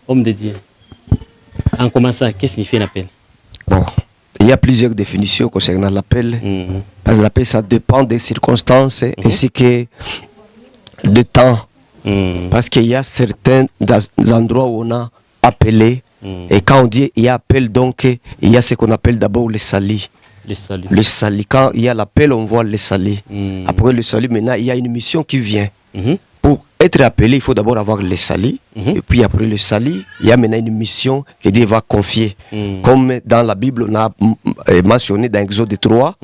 homme de Dieu, en commençant, qu'est-ce que signifie un appel? Bon, il y a plusieurs définitions concernant l'appel. Parce que l'appel, ça dépend des circonstances ainsi que de temps. Parce qu'il y a certains endroits où on a appelé. Et quand on dit il y a appel, donc il y a ce qu'on appelle d'abord le salut. Le salut. Quand il y a l'appel, on voit le salut. Après le salut, maintenant, il y a une mission qui vient. Pour être appelé, il faut d'abord avoir le salut. Et puis après le salut, il y a maintenant une mission que Dieu va confier. Comme dans la Bible, on a mentionné dans Exode 3,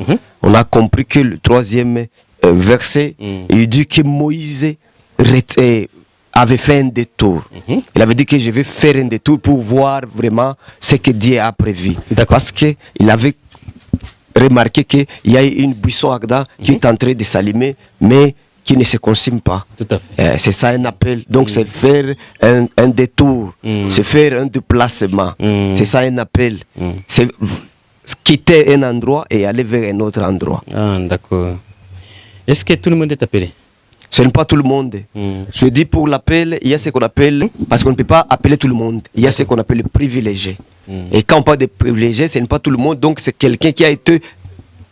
on a compris que le troisième verset, il dit que Moïse avait fait un détour. Il avait dit que je vais faire un détour pour voir vraiment ce que Dieu a prévu. Parce qu'il avait remarqué qu'il y a une buisson ardent qui est en train de s'allumer, mais qui ne se consume pas. C'est ça un appel. Donc c'est faire un détour, c'est faire un déplacement. C'est ça un appel. C'est quitter un endroit et aller vers un autre endroit. Ah, d'accord. Est-ce que tout le monde est appelé? Ce n'est pas tout le monde. Je dis pour l'appel, il y a ce qu'on appelle, parce qu'on ne peut pas appeler tout le monde, il y a ce qu'on appelle le privilégié. Et quand on parle de privilégié, ce n'est pas tout le monde, donc c'est quelqu'un qui a été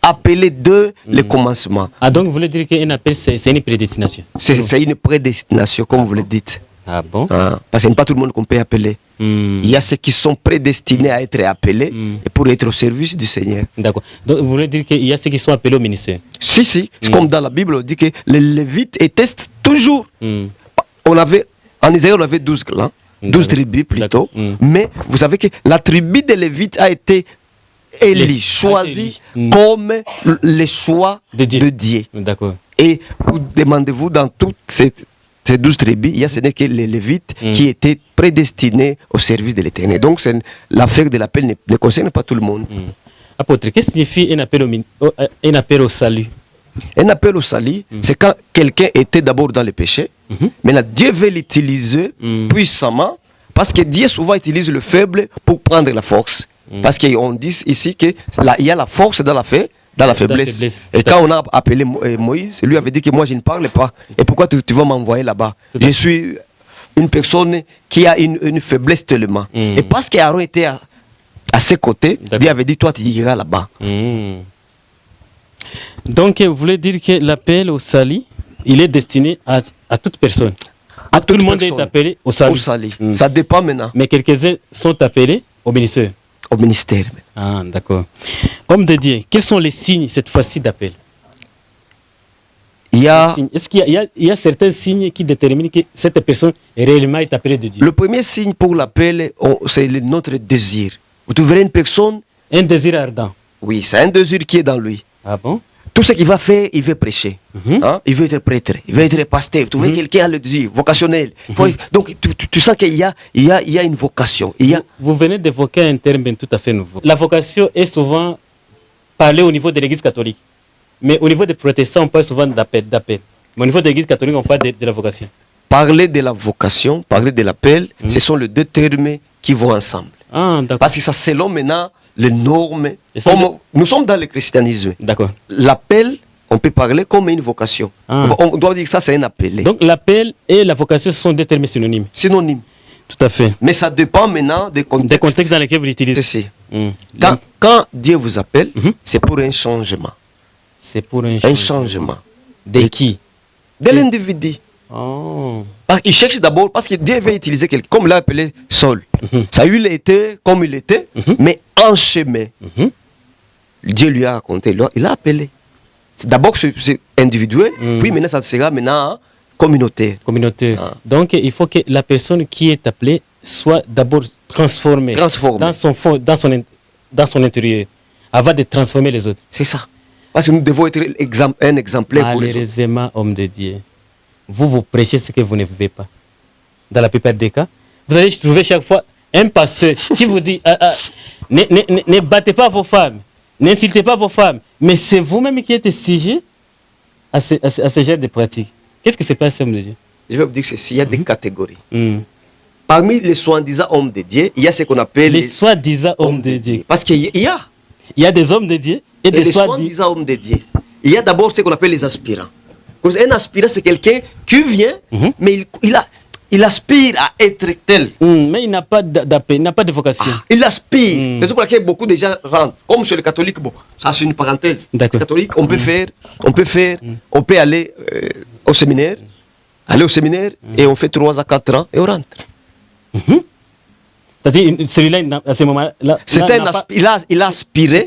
appelé de le commencement. Ah, donc vous voulez dire qu'un appel, c'est une prédestination? C'est une prédestination, comme vous le dites. Ah bon? Parce que ce n'est pas tout le monde qu'on peut appeler. Il y a ceux qui sont prédestinés à être appelés et pour être au service du Seigneur. D'accord. Donc vous voulez dire qu'il y a ceux qui sont appelés au ministère? Si. C'est comme dans la Bible, on dit que les Lévites étaient toujours. En Israël, on avait 12 clans, 12 tribus plutôt. Mais vous savez que la tribu des Lévites a été élie, choisie comme le choix de Dieu. D'accord. Et vous demandez-vous dans toutes ces 12 tribus, il y a ce n'est que les Lévites qui étaient prédestinés au service de l'Éternel. Donc l'affaire de l'appel ne concerne pas tout le monde. Apôtre, qu'est-ce que signifie un appel au salut? Un appel au salut, c'est quand quelqu'un était d'abord dans le péché, mais là Dieu veut l'utiliser puissamment, parce que Dieu souvent utilise le faible pour prendre la force. Parce qu'on dit ici qu'il y a la force dans la faiblesse. Et quand on a appelé Moïse, lui avait dit que moi je ne parle pas. Et pourquoi tu vas m'envoyer là-bas? Je suis une personne qui a une faiblesse tellement. Et parce qu'Aaron était à ses côtés, Dieu avait dit toi tu iras là-bas. Donc vous voulez dire que l'appel au salut, il est destiné à toute personne? Tout le monde est appelé au salut. Ça dépend maintenant. Mais quelques-uns sont appelés au ministère. Au ministère. Ah, d'accord. Homme de Dieu, quels sont les signes cette fois-ci d'appel? Est-ce qu'il y a certains signes qui déterminent que cette personne réellement est appelée de Dieu? Le premier signe pour l'appel, c'est notre désir. Vous trouverez une personne... Un désir ardent. Oui, c'est un désir qui est dans lui. Ah bon? Tout ce qu'il va faire, il veut prêcher. Il veut être prêtre, il veut être pasteur. Vous trouvez quelqu'un qui a le désir vocationnel. Donc tu sens qu'il y a une vocation. Vous venez d'évoquer un terme tout à fait nouveau. La vocation est souvent parlée au niveau de l'Église catholique. Mais au niveau des protestants, on parle souvent d'appel. Mais au niveau de l'Église catholique, on parle de la vocation. Parler de la vocation, parler de l'appel, ce sont les deux termes qui vont ensemble. Ah, parce que ça, selon maintenant les normes. Nous sommes dans le christianisme. D'accord. L'appel, on peut parler comme une vocation. On doit dire que ça, c'est un appel. Donc l'appel et la vocation, ce sont deux termes synonymes. Synonymes. Tout à fait. Mais ça dépend maintenant des contextes. Des contextes dans lesquels vous l'utilisez. Quand Dieu vous appelle, c'est pour un changement. C'est pour un changement. De qui? De l'individu. Parce qu'il cherche d'abord, parce que Dieu veut utiliser quelqu'un, comme il l'a appelé Saul. Saül était comme il était, mais en chemin. Dieu lui a raconté, il l'a appelé. D'abord c'est individuel, puis maintenant ça sera maintenant communautaire. Donc il faut que la personne qui est appelée soit d'abord transformée. Dans son fond, dans son intérieur, avant de transformer les autres. C'est ça. Parce que nous devons être un exemplaire pour les autres. Malheureusement, homme de Dieu, vous prêchez ce que vous ne pouvez pas. Dans la plupart des cas, vous allez trouver chaque fois un pasteur qui vous dit ne battez pas vos femmes, n'insultez pas vos femmes, mais c'est vous-même qui êtes sujet à ce genre de pratiques. Qu'est-ce que c'est pas, homme de Dieu? Je vais vous dire ceci, il y a des catégories. Parmi les soi-disant hommes de Dieu, il y a ce qu'on appelle les soi-disant hommes de Dieu. Parce qu'il y a des hommes de Dieu et des soi-disant hommes de Dieu. Il y a d'abord ce qu'on appelle les aspirants. Un aspirant, c'est quelqu'un qui vient, mais il aspire à être tel. Mais il n'a pas d'appel, il n'a pas de vocation. Il aspire. C'est pour laquelle beaucoup de gens rentrent. Comme chez les catholiques, bon, ça c'est une parenthèse. Les catholiques, on peut aller au séminaire, et on fait 3 à 4 ans et on rentre. C'est-à-dire, celui-là, à ce moment-là, il a aspiré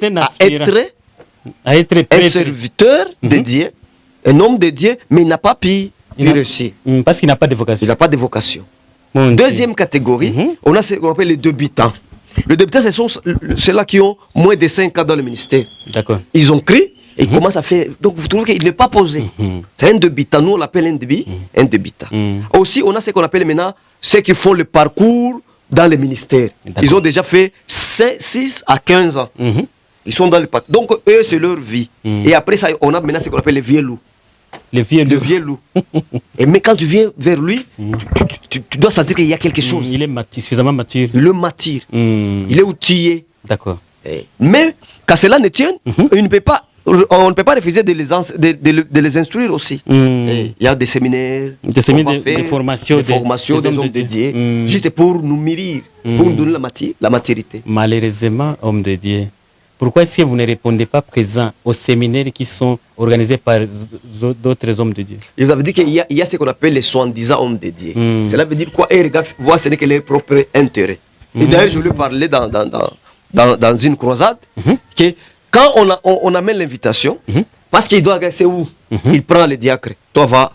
à être un serviteur de Dieu, un homme de Dieu, mais il n'a pas pu réussir. Parce qu'il n'a pas de vocation. Il n'a pas de vocation. Deuxième catégorie, on a ce qu'on appelle les débutants. Les débutants, ce sont ceux-là qui ont moins de 5 ans dans le ministère. D'accord. Ils ont crié et ils commencent à faire. Donc vous trouvez qu'il n'est pas posé. C'est un débutant. Nous, on l'appelle un débutant. Aussi, on a ce qu'on appelle maintenant ceux qui font le parcours dans le ministère. Ils ont déjà fait 6 à 15 ans. Ils sont dans le parcours. Donc, eux, c'est leur vie. Et après ça, on a maintenant ce qu'on appelle les vieux loups. Le vieux loup. Mais quand tu viens vers lui, tu dois sentir qu'il y a quelque chose. Il est suffisamment mature. Il est mature. Il est outillé. D'accord. Mais quand cela ne tienne, on ne peut pas refuser de les instruire aussi. Il y a des séminaires, des formations, des hommes dédiés, juste pour nous mûrir, pour nous donner la maturité. Malheureusement, hommes de Dieu, pourquoi est-ce que vous ne répondez pas présent aux séminaires qui sont organisés par d'autres hommes de Dieu? Je vous avais dit qu'il y a ce qu'on appelle les soi-disant hommes de Dieu. Cela veut dire quoi? Et regarde, voir ce n'est que leur propre intérêt. Et d'ailleurs, je lui parlais dans une croisade, que quand on amène l'invitation, parce qu'il doit regarder où, il prend le diacre. Toi, va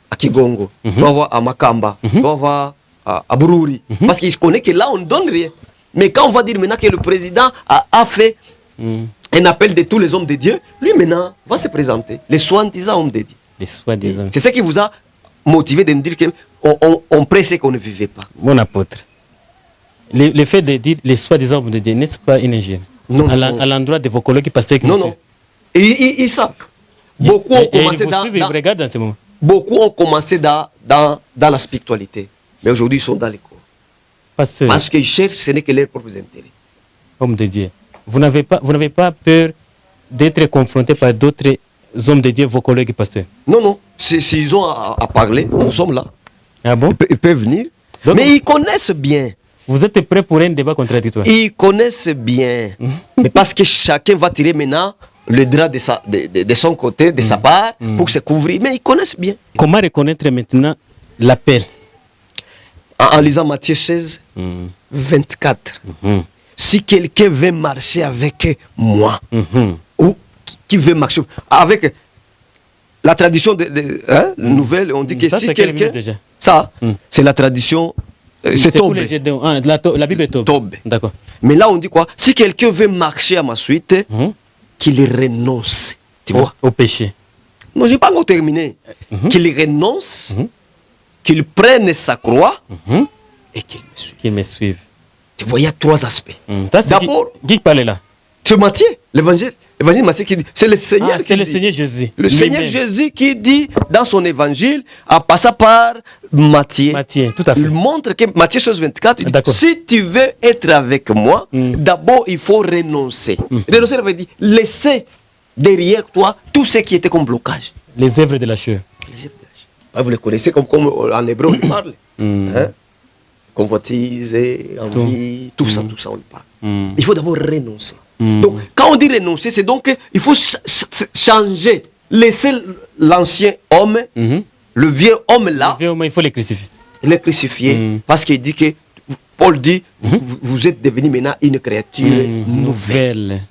à Kigongo, toi, va à Makamba, toi, va à Bururi. Parce qu'il connaît que là, on ne donne rien. Mais quand on va dire maintenant que le président a fait un appel de tous les hommes de Dieu, lui maintenant va se présenter. Les soi-disant hommes de Dieu. Les soi-disant. C'est ce qui vous a motivé de nous dire qu'on pressait qu'on ne vivait pas. Mon apôtre, le fait de dire les soi-disant hommes de Dieu, n'est-ce pas une injure? Non, à l'endroit de vos collègues pasteurs qui non. Et ils savent. Beaucoup ont commencé beaucoup ont commencé dans la spiritualité. Mais aujourd'hui, ils sont dans les cours. Parce qu'ils cherchent, ce n'est que leurs propres intérêts. Homme de Dieu, vous n'avez pas peur d'être confronté par d'autres hommes de Dieu, vos collègues pasteurs? Non. S'ils ont à parler, nous sommes là. Ah bon? Ils peuvent venir. Donc, mais ils connaissent bien. Vous êtes prêts pour un débat contradictoire? Ils connaissent bien. Mais parce que chacun va tirer maintenant le drap de son côté, de sa part, pour se couvrir. Mais ils connaissent bien. Comment reconnaître maintenant l'appel? En lisant Matthieu 16, 24. Si quelqu'un veut marcher avec moi, ou qui veut marcher avec la tradition nouvelle, on dit que si quelqu'un... Ça, c'est la tradition... C'est Tobe. La Bible est Tobe. D'accord. Mais là, on dit quoi? Si quelqu'un veut marcher à ma suite, qu'il renonce. Tu vois? Au péché. Non, je n'ai pas encore terminé. Qu'il renonce, qu'il prenne sa croix et qu'il me suive. Tu vois, il y a 3 aspects. D'abord, qui parlait là? C'est Matthieu, l'évangile. L'évangile Matthieu qui dit, c'est le Seigneur qui dit. C'est le Seigneur Jésus. Le Seigneur Jésus qui dit dans son évangile, en passant par Matthieu. Tout à fait. Il montre que Matthieu 16, 24, il dit, si tu veux être avec moi, d'abord il faut renoncer. Renoncer, ça veut dire laisser derrière toi tout ce qui était comme blocage. Les œuvres de la chair. Vous les connaissez comme en hébreu on parle. Convoitise, envie, tout ça on parle. Il faut d'abord renoncer. Donc, quand on dit renoncer, c'est donc qu'il faut changer, laisser l'ancien homme, le vieux homme là. Le vieux homme, il faut le crucifier. Le crucifier, parce qu'il dit que, Paul dit, vous êtes devenu maintenant une créature nouvelle.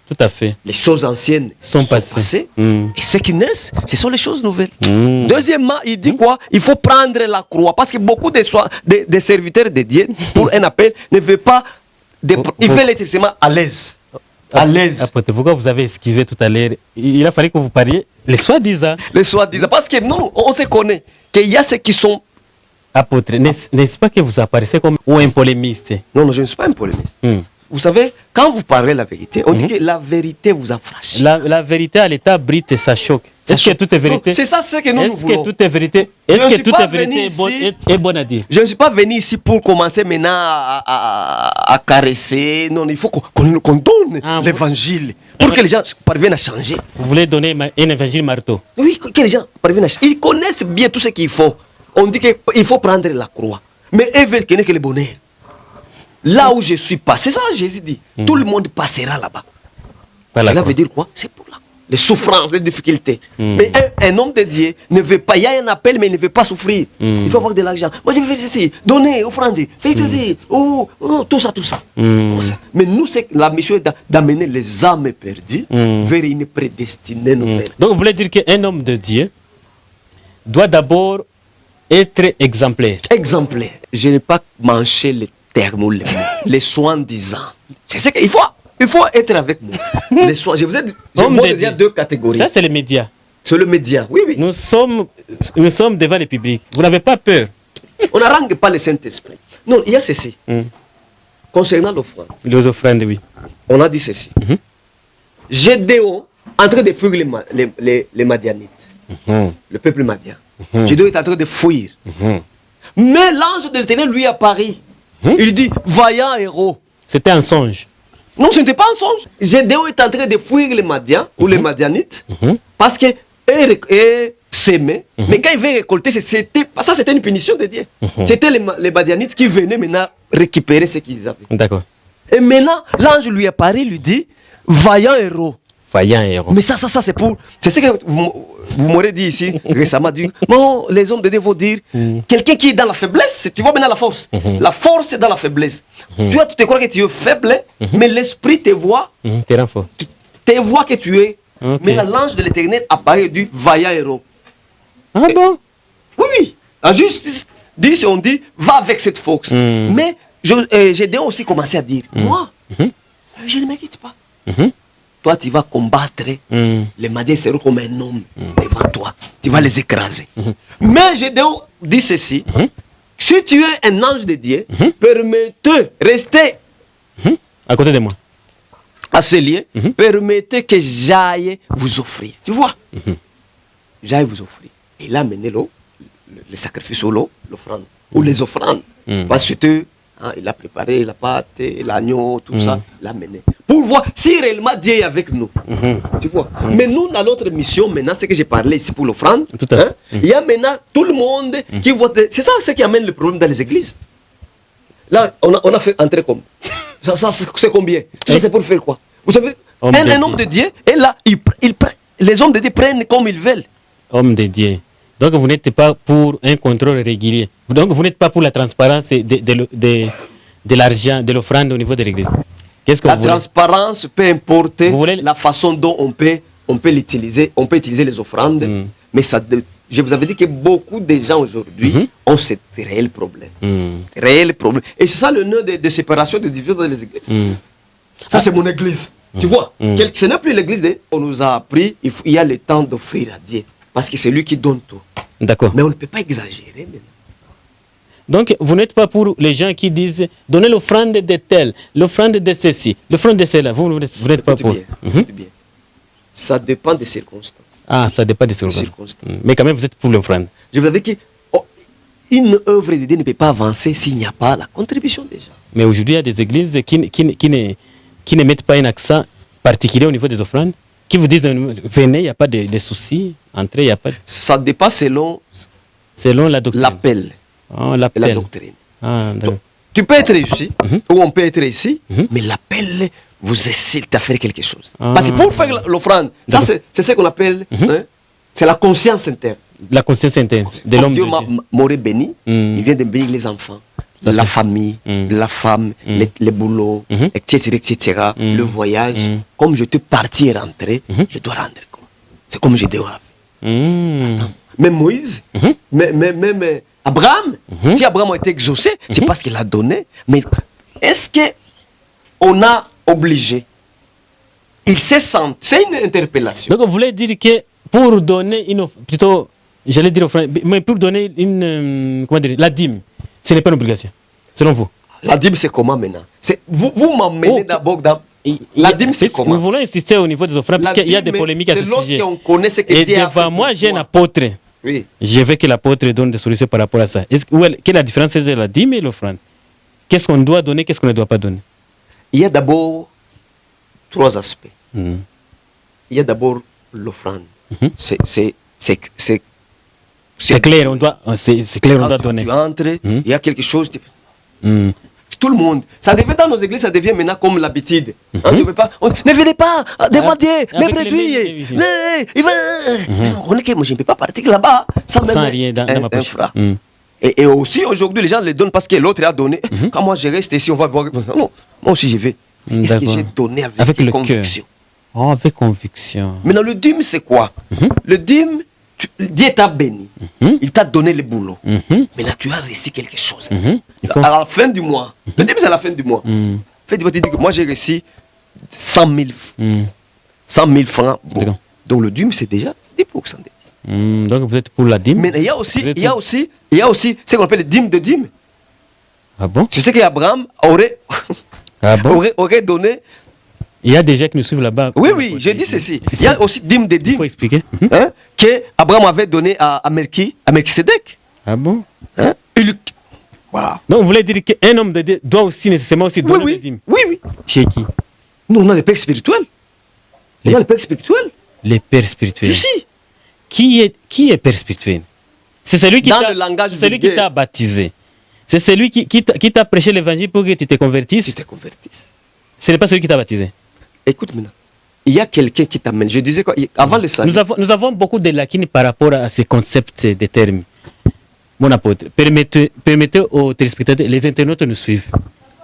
Tout à fait. Les choses anciennes sont passées. Et ce qui naissent, ce sont les choses nouvelles. Deuxièmement, il dit quoi? Il faut prendre la croix. Parce que beaucoup de serviteurs de Dieu, pour un appel, ne veulent pas... Ils veulent être seulement à l'aise. À l'aise. Pourquoi vous avez esquivé tout à l'heure? Il a fallu que vous parliez les soi-disant. Les soi-disant. Parce que non, on se connaît. Qu'il y a ceux qui sont... Apôtre, n'est-ce pas que vous apparaissez comme un polémiste? Non, je ne suis pas un polémiste. Vous savez, quand vous parlez la vérité, on dit que la vérité vous a frappé. La vérité à l'état brut, ça choque. Est-ce que tout est vérité? C'est ça ce que nous voulons. Est-ce que tout est vérité? Est-ce que tout est vérité est bon à dire? Je ne suis pas venu ici pour commencer maintenant à caresser. Non, il faut qu'on donne l'évangile pour que les gens parviennent à changer. Vous voulez donner un évangile marteau? Oui, que les gens parviennent à changer. Ils connaissent bien tout ce qu'ils font. on dit qu'il faut prendre la croix. Mais eux veulent que le bonheur. Là où je suis passé, c'est ça Jésus dit. Tout le monde passera là-bas. Cela veut dire quoi? C'est pour les souffrances, les difficultés. Mais un homme de Dieu ne veut pas, il y a un appel, mais il ne veut pas souffrir. Il faut avoir de l'argent. Moi, je vais faire ceci, donner, offrander, faire ceci, tout ça, tout ça. Mais nous, la mission est d'amener les âmes perdues vers une prédestinée nouvelle. Donc, vous voulez dire qu'un homme de Dieu doit d'abord être exemplaire. Exemplaire. Je n'ai pas manché les termes ou les soins-disant. C'est ce qu'il faut. Il faut être avec moi. Les soins. Je vous ai dit, il y a deux catégories. Ça, c'est les médias. C'est le média, oui, oui. Nous sommes devant le public. Vous n'avez pas peur. On n'arrange pas le Saint-Esprit. Non, il y a ceci. Concernant l'offrande. Les offrandes, oui. On a dit ceci. Gédéon, en train de fuir les Madianites. Le peuple madien. Gédéon est en train de fuir. Mais l'ange de l'Éternel lui apparaît. Il dit, vaillant héros. C'était un songe. Non, ce n'était pas un songe. Gédéon est en train de fuir les Madians ou les Madianites parce que s'aimaient. Mais quand il veut récolter, c'était une punition de Dieu. C'était les Madianites qui venaient maintenant récupérer ce qu'ils avaient. D'accord. Et maintenant, l'ange lui apparaît, lui dit, vaillant héros. Vaillant héros. Mais ça c'est pour... C'est ce que vous m'aurez dit ici récemment. Bon, les hommes de Dieu vont dire, quelqu'un qui est dans la faiblesse, tu vois maintenant la force. La force est dans la faiblesse. Tu te crois que tu es faible, mais l'esprit te voit. Te rend fort. Te voit que tu es. Mais l'ange de l'Éternel apparaît du vaillant héros. Ah bon? Oui, oui. En justice, on dit, va avec cette force. Mais j'ai aussi commencé à dire, moi, je ne m'inquiète pas. Toi, tu vas combattre. Les Madiens seront comme un homme devant toi. Tu vas les écraser. Mais Gédéon dit ceci. Si tu es un ange de Dieu, permettez, restez à côté de moi. À ce lieu, permettez que j'aille vous offrir. Tu vois? J'aille vous offrir. Et il a amené le sacrifice ou l'offrande. Ou les offrandes. Parce que il a préparé la pâte, l'agneau, tout ça, il l'a amené. Pour voir si réellement Dieu est avec nous. Tu vois. Mais nous, dans notre mission, maintenant, c'est que j'ai parlé ici pour l'offrande. Il y a maintenant tout le monde qui voit. C'est ça ce qui amène le problème dans les églises. Là, on a fait entrer comme. Ça c'est combien? Tout ça, c'est pour faire quoi? Vous savez, un homme de Dieu, et là, les hommes de Dieu prennent comme ils veulent. Homme de Dieu. Donc vous n'êtes pas pour un contrôle régulier. Donc vous n'êtes pas pour la transparence de l'argent, de l'offrande au niveau de l'église. Qu'est-ce que la transparence peut importer la façon dont on peut l'utiliser. On peut utiliser les offrandes, mais je vous avais dit que beaucoup de gens aujourd'hui ont ce réel problème. Réel problème. Et c'est ça le nœud de séparation, de division dans les églises. Ça, c'est mon église. Tu vois, ce n'est plus l'église. On nous a appris, il y a le temps d'offrir à Dieu. Parce que c'est lui qui donne tout. D'accord. Mais on ne peut pas exagérer maintenant. Donc, vous n'êtes pas pour les gens qui disent donnez l'offrande de tel, l'offrande de ceci, l'offrande de cela. Vous n'êtes pas pour. Bien. Ça dépend des circonstances. Ah, ça dépend des circonstances. Mais quand même, vous êtes pour l'offrande. Je vous avais dit qu'une œuvre de Dieu ne peut pas avancer s'il n'y a pas la contribution des gens. Mais aujourd'hui, il y a des églises qui ne mettent pas un accent particulier au niveau des offrandes, qui vous disent venez, il n'y a pas de soucis, entrez, il n'y a pas de... Ça dépend selon la doctrine. L'appel. La doctrine. Donc, tu peux être ici, ou on peut être ici, mais l'appel vous incite à faire quelque chose. Parce que pour faire l'offrande, ça c'est ce qu'on appelle, c'est la conscience interne. La conscience interne de l'homme de Dieu. Dieu m'aurait béni, il vient de bénir les enfants, la famille, la femme, les boulots, etc., le voyage. Comme je te parti et rentré, je dois rendre compte. C'est comme je dois. Même Moïse, même Abraham, si Abraham a été exaucé, c'est parce qu'il a donné. Mais est-ce qu'on a obligé? Il s'est senti. C'est une interpellation. Donc vous voulez dire que pour donner plutôt, j'allais dire, mais pour donner la dîme, ce n'est pas une obligation, selon vous? La dîme, c'est comment maintenant? Vous m'emmenez d'abord dans... La dîme, c'est comment? Nous voulons insister au niveau des offrandes, parce qu'il y a des polémiques à ce sujet. C'est lorsqu'on connaît ce que et Dieu a fait. Devant moi, j'ai un apôtre. Oui. Je veux que l'apôtre donne des solutions par rapport à ça. Quelle est la différence entre la dîme et l'offrande? Qu'est-ce qu'on doit donner, qu'est-ce qu'on ne doit pas donner? Il y a d'abord 3 aspects. Il y a d'abord l'offrande. C'est C'est clair, on doit, c'est clair, on doit Quand donner. tu entres, il y a quelque chose. Hmm. Tout le monde. Ça devient dans nos églises, ça devient maintenant comme l'habitude. On ne veut pas. Ne venez pas, demandez, Avec même les réduire. mêmes, On est que moi je ne peux pas partir là-bas sans même rien dans ma poche. franc. Hmm. Et aussi aujourd'hui, les gens les donnent parce que l'autre a donné. Quand moi je reste ici, on va boire. Non, moi aussi je vais. Est-ce que D'accord. j'ai donné Avec le conviction? Oh, avec conviction. Maintenant, le dîme, c'est quoi? Le dîme, Dieu t'a béni. Il t'a donné le boulot. Maintenant, tu as reçu quelque chose. Il faut- À la fin du mois. Le dîme, c'est à la fin du mois. Fait du mois, tu dis que moi, j'ai reçu 100 000, 100 000 francs. Bon. D'accord. Donc, le dîme, c'est déjà 10%. Donc vous êtes pour la dîme. Mais il y a aussi, Vous êtes il y a aussi, il y a aussi ce qu'on appelle le dîme de dîme. Ah bon? C'est ce qu'Abraham aurait, Ah bon? aurait donné. Il y a des gens qui nous suivent là-bas. Oui, oui, je dis ceci. Il y a aussi dîme de Il dîme. faut expliquer. Hein, que Abraham avait donné à Melchisedec. Ah bon? Hein? Voilà. Donc vous voulez dire qu'un homme de Dieu doit aussi nécessairement aussi Oui, donner des oui, dîmes. oui, oui. Chez qui? Nous, on a des pères spirituels. On a des pères spirituels. Les pères spirituels. Si, si. Qui est père spirituel? C'est celui qui Dans t'a- le langage c'est celui qui vulgaire. t'a baptisé. C'est celui qui t'a prêché l'évangile pour que tu te convertisses. Tu te convertisses. Ce n'est pas celui qui t'a baptisé. Écoute maintenant. Il y a quelqu'un qui t'amène. Je disais quoi avant le salut. Nous avons beaucoup de lacunes par rapport à ces concepts de termes. Mon apôtre, permettez aux téléspectateurs, les internautes nous suivent.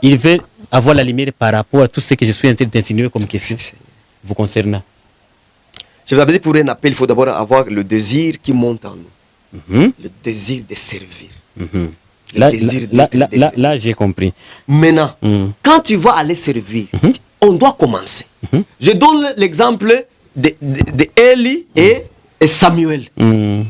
Ils veulent avoir la lumière par rapport à tout ce que je suis en train d'insinuer comme question vous concernant. Je vous avais dit pour un appel, il faut d'abord avoir le désir qui monte en nous. Mhm, Le désir de servir. mhm. Le Là, désir là, d'être- là, d'être- là, là, j'ai compris. Maintenant, Mhm. quand tu vas aller servir, on doit commencer. Mhm. Je donne l'exemple de Élie et Samuel. Mhm.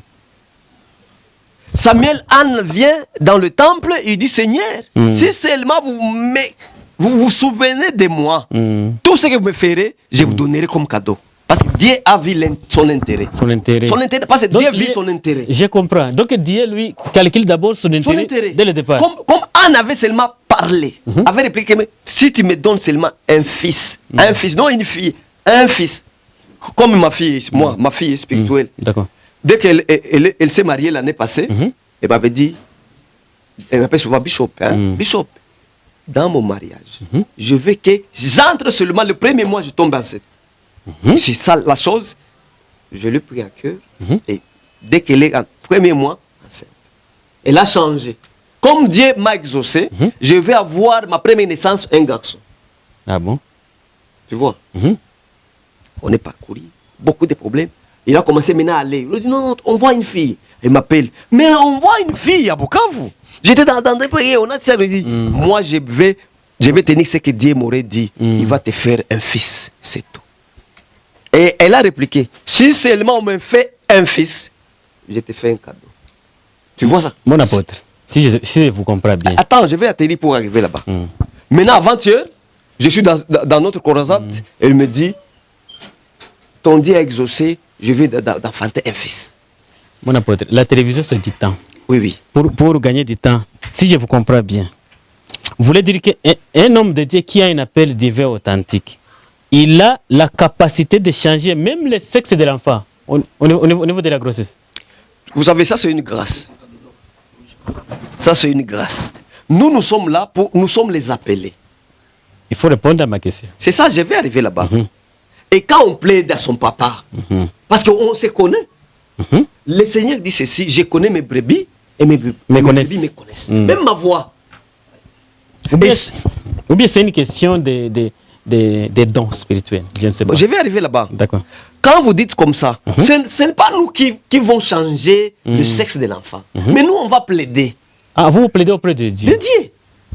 Samuel Anne vient dans le temple et il dit Seigneur, si seulement vous vous souvenez de moi, Mhm. tout ce que vous me ferez, je vous donnerai comme cadeau. Parce que Dieu a vu son intérêt. Son intérêt. Son intérêt, parce que Donc, Dieu vit son intérêt. Je comprends. Donc Dieu, lui, calcule d'abord son Son intérêt, intérêt. dès le départ. Comme Anne avait seulement parlé, avait répliqué, mais si tu me donnes seulement un fils, non une fille, un fils, comme ma fille, moi, ma fille est spirituelle, D'accord. dès qu'elle elle s'est mariée l'année passée, elle m'avait dit, elle m'appelle souvent Bishop, hein, Bishop, dans mon mariage, je veux que j'entre seulement le premier mois, je tombe enceinte. C'est ça la chose, je l'ai pris à cœur, et dès qu'elle est en premier mois, enceinte, elle a changé. Comme Dieu m'a exaucé, je vais avoir ma première naissance un garçon. Ah bon? Tu vois, Mhm. on est parcouru, beaucoup de problèmes. Il a commencé maintenant à aller. Il a dit non, on voit une fille. Il m'appelle. Mais on voit une fille à Bukavu. J'étais dans des pays, on a dit ça. Il dit, moi je vais tenir ce que Dieu m'aurait dit. Il va te faire un fils, c'est tout. Et elle a répliqué, si seulement on me fait un fils, je te fais un cadeau. Tu vois ça? Mon apôtre, si je vous comprends bien. Attends, je vais atterrir pour arriver là-bas. Maintenant, avant-hier, je suis dans notre croisade. Elle me dit, ton Dieu a exaucé, je vais d'enfanter un fils. Mon apôtre, la télévision, c'est du temps. Oui, oui. Pour gagner du temps, si je vous comprends bien, vous voulez dire qu'un homme de Dieu qui a un appel divin authentique, il a la capacité de changer même le sexe de l'enfant au niveau de la grossesse. Vous savez, ça c'est une grâce. Ça c'est une grâce. Nous sommes là, nous sommes les appelés. Il faut répondre à ma question. C'est ça, je vais arriver là-bas. Et quand on plaide à son papa, parce qu'on se connaît, le Seigneur dit ceci, je connais mes brebis et mes brebis me connaissent. Même ma voix. Ou bien c'est une question des dons spirituels. Je ne sais pas. Je vais arriver là-bas. D'accord. Quand vous dites comme ça, ce n'est pas nous qui vont changer le sexe de l'enfant. Mais nous, on va plaider. Ah, vous plaidez auprès de Dieu. De Dieu.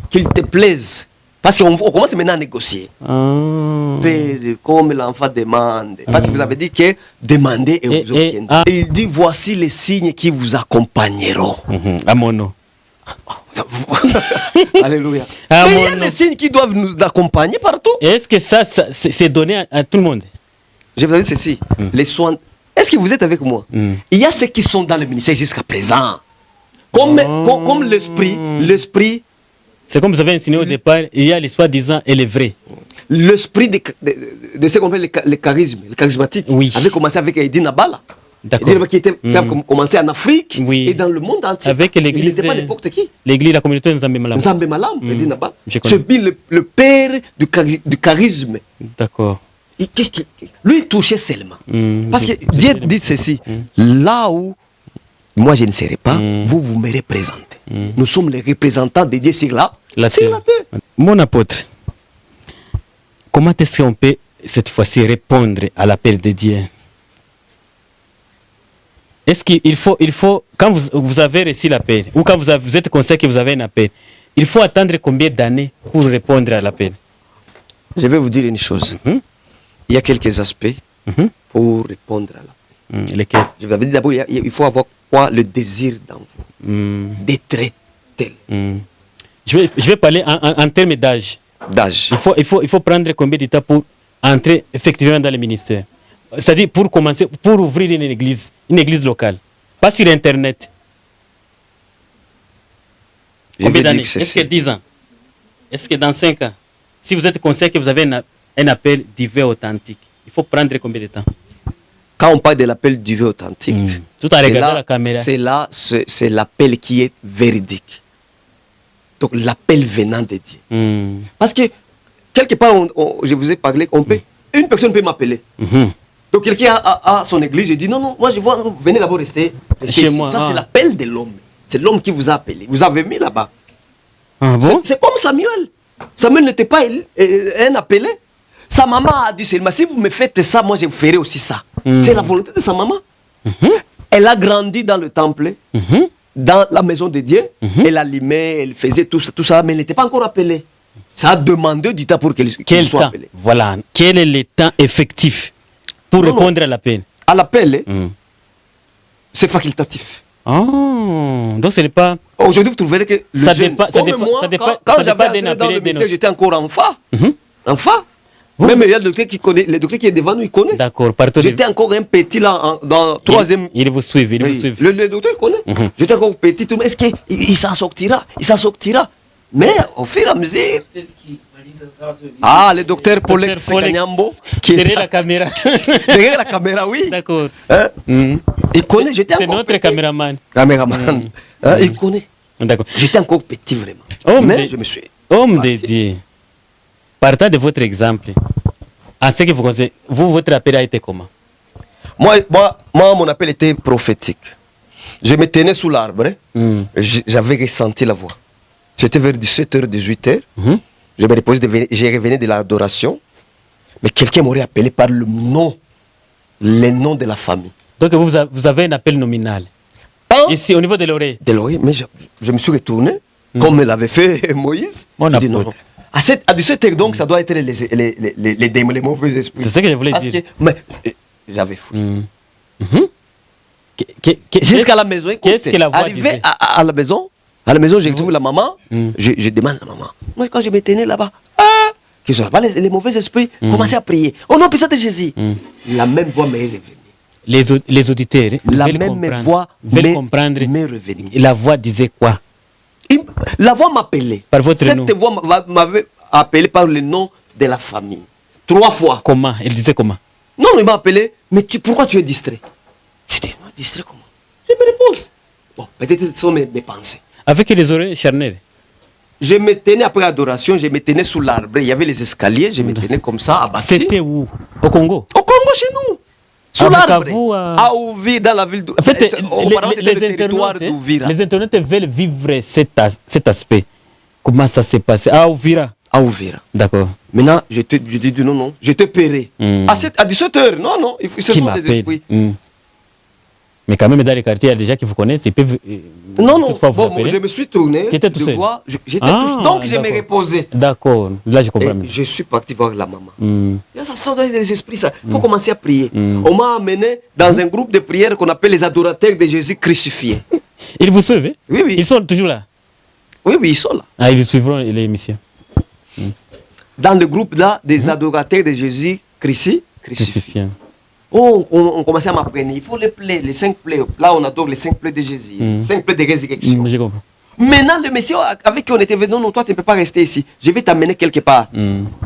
Qu'il te plaise. Parce qu'on commence maintenant à négocier. Père, comme l'enfant demande. Parce que vous avez dit que demandez et vous obtiendrez. Et il dit, voici les signes qui vous accompagneront. À mon nom. Alléluia. Ah, mais il y a les signes qui doivent nous accompagner partout. Est-ce que ça c'est donné à tout le monde? Je vous ai dit ceci. Les soins. Est-ce que vous êtes avec moi? Il y a ceux qui sont dans le ministère jusqu'à présent. Comme l'esprit. C'est comme vous avez insinué au départ, il y a l'histoire disant elle est vraie. L'esprit de ce qu'on appelle le charisme, le charismatique, Oui. avait commencé avec Edina Bala. D'accord. Qui était commencé en Afrique et dans le monde entier. Avec l'église. Il n'était pas n'importe qui. L'église, la communauté Nzambe Malam. Nzambe Malam, c'est le père du charisme. D'accord. Lui, il touchait seulement. Parce que Dieu dit ceci, là où moi je ne serai pas, vous me représentez. Nous sommes les représentants de Dieu sur la terre. Mon apôtre, comment est-ce qu'on peut cette fois-ci répondre à l'appel de Dieu? Est-ce qu'il faut, quand vous avez reçu l'appel, ou quand vous êtes conscient que vous avez un appel, il faut attendre combien d'années pour répondre à l'appel? Je vais vous dire une chose. Il y a quelques aspects pour répondre à l'appel. Lesquels? Je vous avais dit d'abord, il faut avoir quoi? Le désir dans vous. D'être tel. Je vais parler en termes d'âge. Il faut prendre combien de temps pour entrer effectivement dans le ministère? C'est-à-dire pour commencer, pour ouvrir une église locale. Pas sur Internet. Combien d'années? Est-ce que 10 ans? Est-ce que dans 5 ans? Si vous êtes conscient que vous avez un appel divin authentique, il faut prendre combien de temps? Quand on parle de l'appel divin authentique, tout à regarder la caméra. C'est l'appel qui est véridique. Donc l'appel venant de Dieu. Parce que quelque part, je vous ai parlé, une personne peut m'appeler. Donc quelqu'un a son église, il dit non, moi je vois, venez d'abord rester chez moi. Ça c'est l'appel de l'homme. C'est l'homme qui vous a appelé. Vous avez mis là-bas. Ah bon? C'est comme Samuel. Samuel n'était pas un appelé. Sa maman a dit seulement, si vous me faites ça, moi je vous ferai aussi ça. C'est la volonté de sa maman. Elle a grandi dans le temple, dans la maison de Dieu. Elle allumait, elle faisait tout ça, mais elle n'était pas encore appelée. Ça a demandé du temps pour qu'elle soit appelée. Voilà. Quel est le temps effectif pour répondre à l'appel? À l'appel, c'est facultatif. Donc ce n'est pas... Aujourd'hui, vous trouverez que le jeune, quand j'avais entré dans le ministère, j'étais encore enfant. Enfant. Même il y a le docteur qui connaît, le docteur qui est devant nous, il connaît. D'accord. J'étais encore un petit là, dans troisième... Il vous suit, Le docteur connaît. J'étais encore petit, est-ce qu'il s'en sortira? Il s'en sortira. Mais au fur et à mesure... le docteur Paulek Sekanyambo, qui est derrière la caméra. Derrière la caméra, oui. D'accord. Il connaît, j'étais encore... C'est notre caméraman. Il connaît. D'accord. J'étais encore petit, vraiment. Mais je me suis... Homme de Dieu, partant de votre exemple, en ce que vous connaissez, votre appel a été comment? Moi, mon appel était prophétique. Je me tenais sous l'arbre, j'avais ressenti la voix. C'était vers 17h, 18h. Je me reposais, je revenais de l'adoration. Mais quelqu'un m'aurait appelé par le nom de la famille. Donc vous avez un appel nominal. Ici, au niveau de l'oreille. De l'oreille, mais je me suis retourné, comme l'avait fait Moïse. Mon dit non. À 17h, donc, ça doit être les démons, les mauvais esprits. C'est ce que je voulais dire. Mais j'avais fou. Jusqu'à la maison, qu'est-ce que la voix arrivé disait? à la maison, j'ai retrouvé la maman. Je demande à la maman. Moi, quand je me tenais là-bas, que ce soit pas les mauvais esprits, commençaient à prier. Au nom puissant de Jésus. La même voix m'est revenue. Les auditeurs la même voix veulent comprendre. M'est revenue. La voix disait quoi? La voix m'appelait. Par votre nom. Cette voix m'avait appelé par le nom de la famille. 3 fois. Comment? Elle disait comment? Non, il m'a appelé. Mais pourquoi tu es distrait? Je dis, distrait comment? Je me repose. Bon, peut-être ce sont mes pensées. Avec les oreilles charnelles. Je me tenais après l'adoration, je me tenais sous l'arbre. Il y avait les escaliers, je me tenais comme ça, abattu. C'était où? Au Congo? Au Congo, chez nous. Sous l'arbre. À Ouvira, dans la ville d'Ouvira. En fait, c'était le territoire d'Ouvira. Les internautes veulent vivre cet aspect. Comment ça s'est passé? À Ouvira. À Ouvira. D'accord. Maintenant, je dis non, je te paierai. À 17h, non, ce sont des esprits. Mais quand même, dans les quartiers, il y a des gens qui vous connaissent, ils peuvent... Non, je me suis tourné. Tu étais tout seul? J'étais tout seul. Donc, je me reposais. D'accord, là, je comprends. Je suis parti voir la maman. Ça sort des esprits, ça. Il faut commencer à prier. On m'a amené dans un groupe de prière qu'on appelle les adorateurs de Jésus crucifié. Ils vous suivent? Oui. Ils sont toujours là? Oui, ils sont là. Ils suivront l'émission. Dans le groupe là, des adorateurs de Jésus crucifié. On commençait à m'apprendre. Il faut les plaies, les 5 plaies. Là, on adore les 5 plaies de Jésus. 5 plaies de résurrection. Je comprends. Maintenant, le monsieur avec qui on était venu, non, toi, tu ne peux pas rester ici. Je vais t'amener quelque part.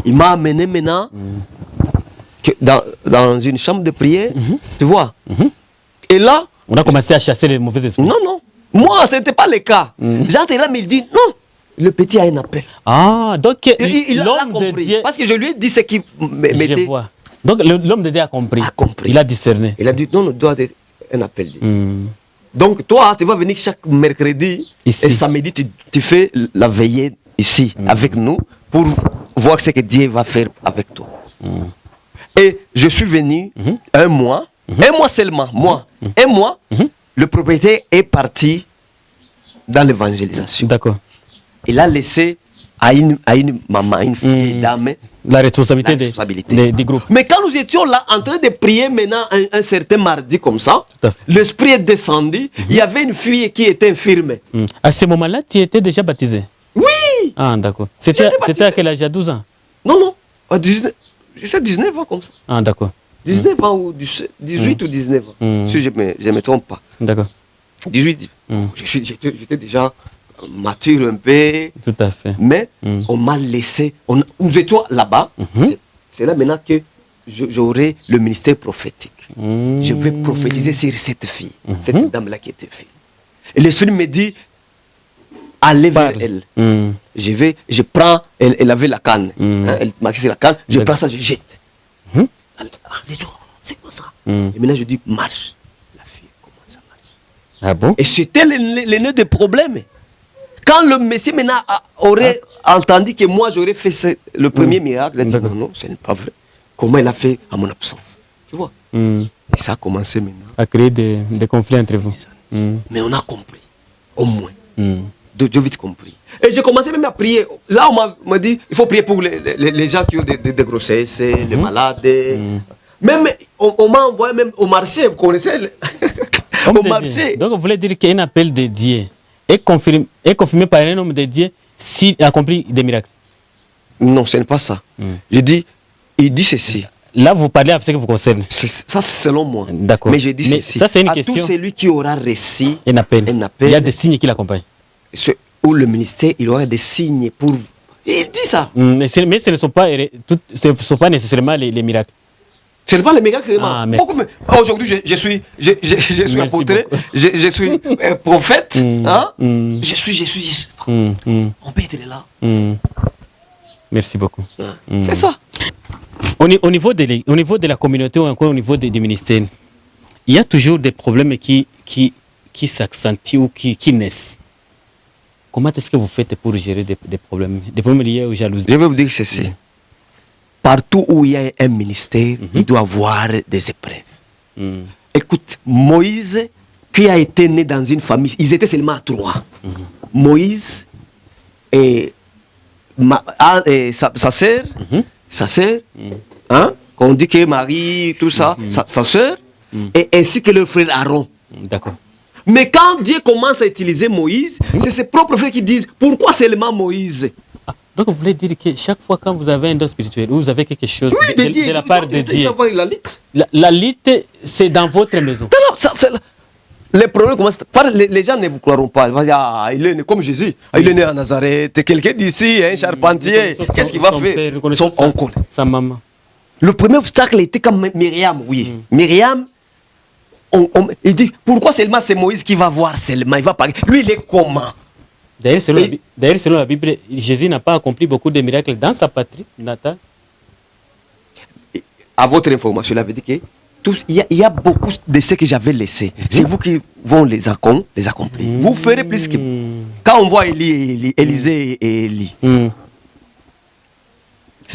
Il m'a amené maintenant dans une chambre de prière. Tu vois. Et là, on a commencé à chasser les mauvais esprits. non, non. Moi, ce n'était pas le cas. J'entre là, mais il dit non. Le petit a un appel. Ah, donc Il a l'homme de compris. Dieu. Parce que je lui ai dit ce qu'il Je mettait. vois. Donc l'homme de Dieu a compris. A compris. Il a discerné. Il a dit non, il doit être un appel. Hmm. Donc toi, tu vas venir chaque mercredi Ici. et samedi, tu fais la veillée ici avec nous pour voir ce que Dieu va faire avec toi. Et je suis venu un mois seulement, un mois, le propriétaire est parti dans l'évangélisation. D'accord. Il a laissé à une maman, une fille, une dame, La responsabilité, la responsabilité. Des groupes. Mais quand nous étions là en train de prier maintenant un certain mardi comme ça, Tout à fait. l'esprit est descendu, il y avait une fille qui était infirme. À ce moment-là, tu étais déjà baptisé? Oui! Ah, d'accord. J'étais baptisé. C'était à quel âge? À 12 ans? Non, non, à 19, j'ai 19 ans comme ça. Ah, d'accord. 19 ans ou 18 ou 19 ans, si je me trompe pas. D'accord. 18, j'étais déjà mature un peu, Tout à fait. mais on m'a laissé, nous étions là-bas, c'est là maintenant que j'aurai le ministère prophétique. Je vais prophétiser sur cette fille, cette dame-là qui était fille. Et l'esprit me dit, allez vers elle. Je prends, elle avait la canne, elle m'a cassé la canne, je prends ça, je jette. C'est quoi ça? Et maintenant je dis, marche. La fille commence à marcher. Ah bon? Et c'était le nœud des problèmes. Quand le Messie maintenant aurait entendu que moi j'aurais fait le premier miracle, il a dit non, non, ce n'est pas vrai. Comment il a fait à mon absence? Tu vois? Et ça a commencé maintenant. À créer des conflits entre vous. Mais on a compris, au moins. J'ai vite compris. Et j'ai commencé même à prier. Là, on m'a dit il faut prier pour les gens qui ont des grossesses, les malades. Même, on m'a envoyé même au marché, vous connaissez au marché. Donc, vous voulez dire qu'un appel de Dieu est confirmé par un homme de Dieu s'il accomplit des miracles? Non, ce n'est pas ça. Je dis, il dit ceci. Là, vous parlez avec ce qui vous concerne. Ça, c'est selon moi. D'accord. Mais je dis ceci. Ça, c'est une à question. tout celui qui aura reçu Un appel. Il y a des signes qui l'accompagnent. Ou le ministère, il aura des signes pour vous. Il dit ça. Mais ce ne sont pas nécessairement les miracles. Ce n'est pas les miracles, c'est aujourd'hui, je suis apôtre, je suis prophète, hein? Je suis. On peut être là. Merci beaucoup. C'est ça. Au niveau de la communauté ou encore au niveau des ministères, il y a toujours des problèmes qui s'accentuent ou qui naissent. Comment est-ce que vous faites pour gérer des problèmes liés aux jalousies? Je vais vous dire ceci. Partout où il y a un ministère, il doit y avoir des épreuves. Écoute, Moïse, qui a été né dans une famille, ils étaient seulement 3. Moïse et sa sœur, hein, on dit que Marie, tout ça, sa sœur, et ainsi que le frère Aaron. D'accord. Mais quand Dieu commence à utiliser Moïse, c'est ses propres frères qui disent pourquoi seulement Moïse? Donc vous voulez dire que chaque fois quand vous avez un don spirituel ou vous avez quelque chose de la part de Dieu, la lite, c'est dans votre maison. Alors, les problèmes commencent. Les gens ne vous croiront pas. Ils vont dire, il est né comme Jésus. Il est né à Nazareth. Quelqu'un d'ici, un charpentier. Qu'est-ce qu'il va faire? On connaît. Sa maman. Le premier obstacle était comme Myriam, oui. Myriam, il dit, pourquoi seulement c'est Moïse qui va voir seulement? Il va parler. Lui, il est comment? D'ailleurs, selon la Bible, Jésus n'a pas accompli beaucoup de miracles dans sa patrie natale. À votre information, il avait dit que il y a beaucoup de ce que j'avais laissé. C'est vous qui vont les accomplir. Vous ferez plus que... Quand on voit Élisée et Élie,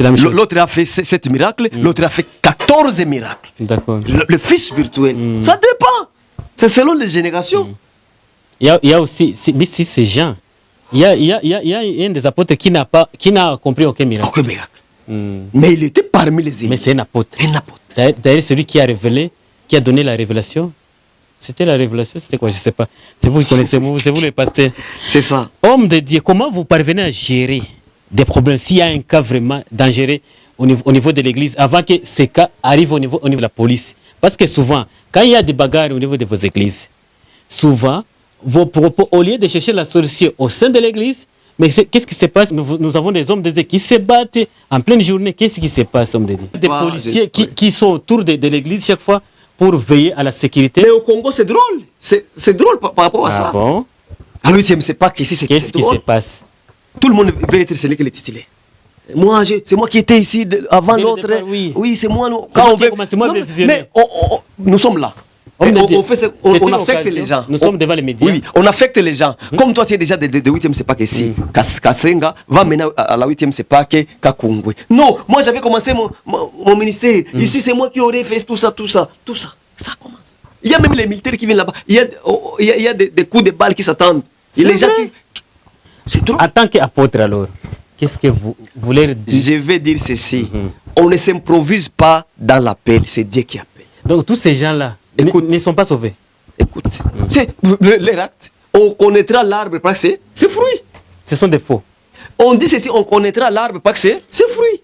l'autre a fait 7 miracles, l'autre a fait 14 miracles. D'accord. Le fils spirituel, ça dépend. C'est selon les générations. Il y a aussi, si ces gens, il y a un des apôtres qui n'a compris aucun miracle. Aucun miracle. Mais il était parmi les élus. Mais c'est un apôtre. Un apôtre. D'ailleurs, celui qui a révélé, qui a donné la révélation, c'était la révélation, c'était quoi? Je ne sais pas. C'est vous qui connaissez, c'est vous les pasteurs. C'est ça. Homme de Dieu, comment vous parvenez à gérer des problèmes s'il y a un cas vraiment dangereux au niveau de l'église avant que ces cas arrivent au niveau de la police? Parce que souvent, quand il y a des bagarres au niveau de vos églises, souvent, vos propos, au lieu de chercher la solution au sein de l'église, mais qu'est-ce qui se passe? Nous avons des hommes de Dieu qui se battent en pleine journée. Qu'est-ce qui se passe, hommes de Dieu? Des policiers qui sont autour de l'église chaque fois pour veiller à la sécurité. Mais au Congo, c'est drôle. C'est drôle par rapport à ça. Bon? À l'UTM, c'est pas qu'ici, c'est Qu'est-ce qui drôle. se passe? Tout le monde veut être celui qui est titulaire. Moi, c'est moi qui étais ici avant Dès le l'autre. départ, oui. Oui, c'est moi. C'est Quand moi on qui ai veut. commencé, moi, Non, le visionnaire. mais nous sommes là. Homme de Dieu. On C'est une affecte occasion. les gens. Nous sommes devant les médias. Oui, on affecte les gens. Comme toi, tu es déjà de 8e, c'est pas que si. Kassenga va maintenant à la 8e, c'est pas que Kakungwe. Non, moi j'avais commencé mon ministère. Ici, c'est moi qui aurais fait tout ça, tout ça. Tout ça. Ça commence. Il y a même les militaires qui viennent là-bas. Il y a des coups de balles qui s'attendent. Il y a les gens qui. C'est trop. En tant qu'apôtre, alors, qu'est-ce que vous voulez dire? Je vais dire ceci. On ne s'improvise pas dans l'appel, c'est Dieu qui appelle. Donc, tous ces gens-là ne sont pas sauvés. Écoute, c'est les actes. On connaîtra l'arbre parce que c'est fruit. Ce sont des faux. On dit ceci, on connaîtra l'arbre parce que c'est fruit.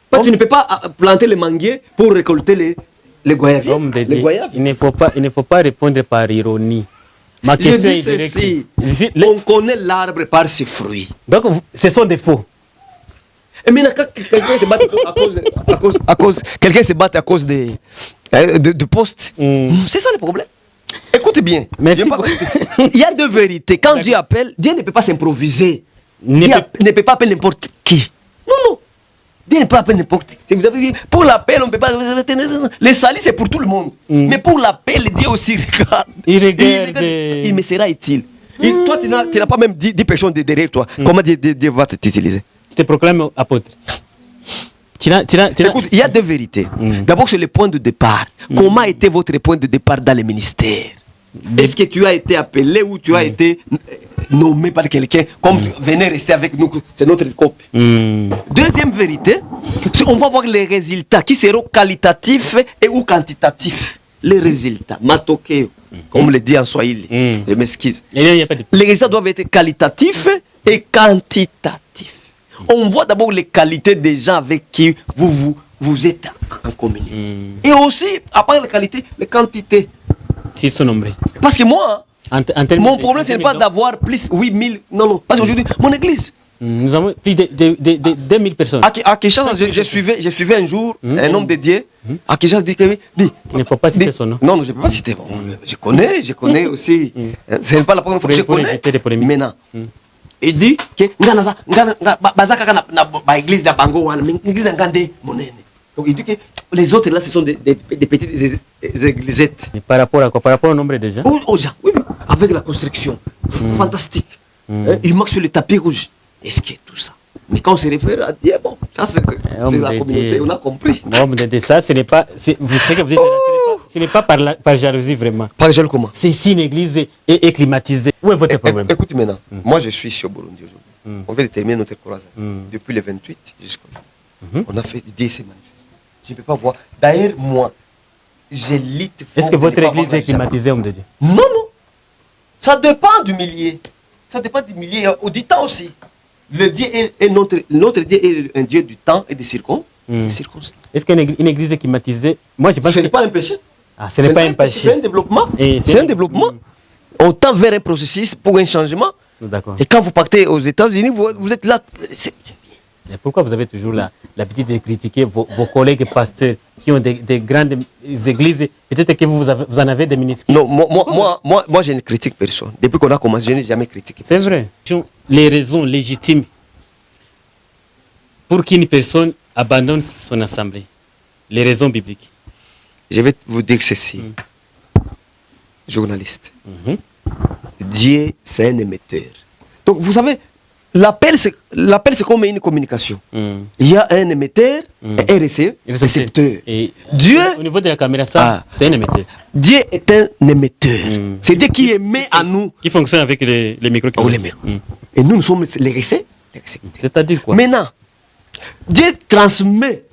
Parce que tu ne peux pas planter les manguiers pour récolter les goyaviers. Homme de Les Dieu, goyaves. il ne faut pas répondre par ironie. Ma Je question dis est directe. ceci, Les- on connaît l'arbre par ses fruits. Donc, ce sont des faux. Et maintenant, quand quelqu'un se bat quelqu'un se bat à cause de postes, c'est ça le problème. Écoute bien. Merci Viens pas- Il y a deux vérités. Quand Dieu appelle, Dieu ne peut pas s'improviser. Ne Dieu peut- ne peut pas appeler n'importe qui. Non, non. Dieu ne peut pas appeler n'importe qui. C'est- vous avez dit, pour l'appel, on ne peut pas. Les salis, c'est pour tout le monde. Mais pour l'appel, Dieu aussi regarde. Il regarde. Il me sera utile. Et toi, tu n'as pas même 10 personnes derrière toi. Comment Dieu va t'utiliser? Je te proclame apôtre. Écoute, il y a deux vérités. D'abord, c'est le point de départ. Comment était votre point de départ dans le ministère? Est-ce que tu as été appelé ou tu as été nommé par quelqu'un comme venez rester avec nous, c'est notre copie. Deuxième vérité, c'est on va voir les résultats qui seront qualitatifs et ou quantitatifs. Les résultats, matokeo, comme on le dit en Swahili. Je m'excuse. Les résultats doivent être qualitatifs et quantitatifs. On voit d'abord les qualités des gens avec qui vous êtes en communion. Et aussi, après la qualité, les quantités. C'est son nombre. Parce que moi, mon problème, ce n'est pas d'avoir plus 8000. Non, non. Parce qu'aujourd'hui, mon église. Nous avons plus de 2000 personnes. À Kinshasa, je suivais un jour un homme de Dieu. À Kinshasa, dit que. Il ne faut pas citer son nom. Non, non, je ne peux pas citer. Je connais aussi. Ce n'est pas la première fois que je connais. Maintenant. Il dit que l'église de Bango, l'église de Ngande, monene. Donc il dit que les autres là, ce sont des petites églisettes. Mais par rapport à quoi? Par rapport au nombre de gens? Aux gens, oui, avec la construction. Fantastique. Il marche sur le tapis rouge. Est-ce que tout ça? Mais quand on se réfère à Dieu, bon, ça c'est la communauté, on a compris. Bon, mais ça, ce n'est pas. Vous savez que vous dites, ce n'est pas par jalousie vraiment. Par jalousie comment? C'est si une église est climatisée. Où est votre problème? Écoute maintenant, moi je suis ici au Burundi aujourd'hui. On vient de terminer notre croisade. Depuis le 28 jusqu'au on a fait Dieu s'est manifesté. Je ne peux pas voir. D'ailleurs, moi, j'ai lutte. Est-ce que votre église est climatisée, homme de Dieu? Non, non. Ça dépend du millier. Ça dépend du millier. Du temps aussi. Le Dieu est notre Dieu est un Dieu du temps et des circonstances. Est-ce qu'une église est climatisée? Moi, je pense ce n'est pas un péché. Ah, ce n'est pas un péché. C'est un développement. C'est un développement. On tend vers un processus pour un changement. D'accord. Et quand vous partez aux États-Unis, vous êtes là. Et pourquoi vous avez toujours l'habitude de critiquer vos collègues pasteurs qui ont des grandes églises? Peut-être que vous en avez des minuscules. Non, moi je ne critique personne. Depuis qu'on a commencé, je n'ai jamais critiqué personne. C'est vrai. Les raisons légitimes pour qu'une personne abandonne son assemblée. Les raisons bibliques. Je vais vous dire ceci. Journaliste. Dieu, c'est un émetteur. Donc, vous savez, l'appel, c'est comme une communication. Il y a un émetteur et un récepteur. Et Dieu, au niveau de la caméra, ça, c'est un émetteur. Dieu est un émetteur. C'est Dieu qui émet à nous. Qui fonctionne avec les micros. Les micros. Et nous sommes les récepteurs. C'est-à-dire quoi? Maintenant, Dieu transmet